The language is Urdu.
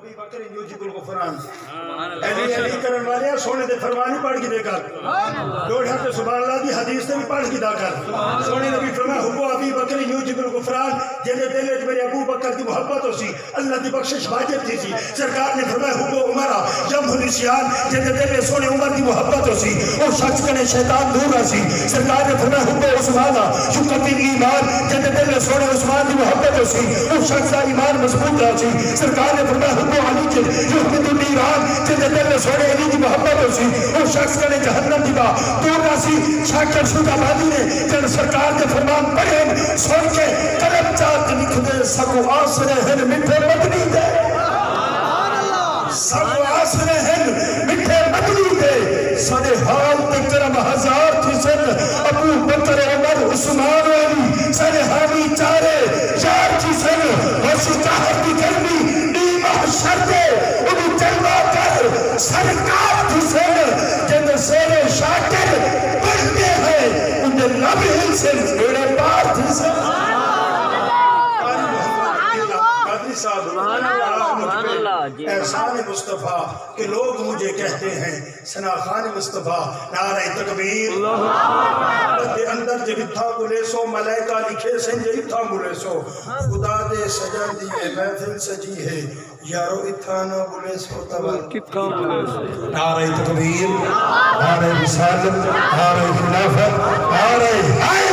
ابی بکر یوجب الغفران علی علی کرن والے سونے دے فرمانی پڑھ کے دے کر دوڑا تے سبحان اللہ دی حدیث تے بھی پڑھ کے دا کر سونے نبی فرمایا حب ابی بکر یوجب الغفران جے دل وچ میرے ابو بکر دی محبت ہو سی اللہ دی بخشش واجب تھی سی سرکار نے فرمایا حب عمر جم النسیان جے دل وچ سونے عمر دی محبت ہو سی او شخص کنے شیطان دور سی سرکار نے فرمایا حب عثمان شکر ایمان جے دل وچ سونے عثمان دی محبت ہو سی او شخص دا ایمان مضبوط رہا سی سرکار نے فرمایا حب علی کے جو حد الایمان جے دل وچ سونے علی دی محبت ہو سی او شخص کنے جہنم دی با دور رہا سی شاکر شدہ بادی نے جن سرکار کے فرمان پڑھیں سن کے قلب چاہت لکھ دے سکو آسرے ہیں مٹھے مدنی دے سکو آسرے ہیں مٹھے مدنی دے سارے حال تے کرم ہزار تھی سن ابو بکر عمر عثمان علی سارے حامی چارے چار تھی سن اور شکاہت کی گرمی نیمہ شردے انہی جلوہ کر سرکار تھی سن جن سورے شاکر پڑھتے ہیں انہیں لب ہل سے میرے بار تھی سن احسان مصطفیٰ کہ لوگ مجھے کہتے ہیں ثنا خان مصطفیٰ نعرہ تکبیر اندر جب اتھا گلے سو ملائکہ لکھے سن جب اتھا گلے سو خدا دے سجن دیئے محفل سجی ہے یارو اتھا نہ گلے سو تبا نعرہ تکبیر نعرہ رسالت نعرہ خلافت نعرہ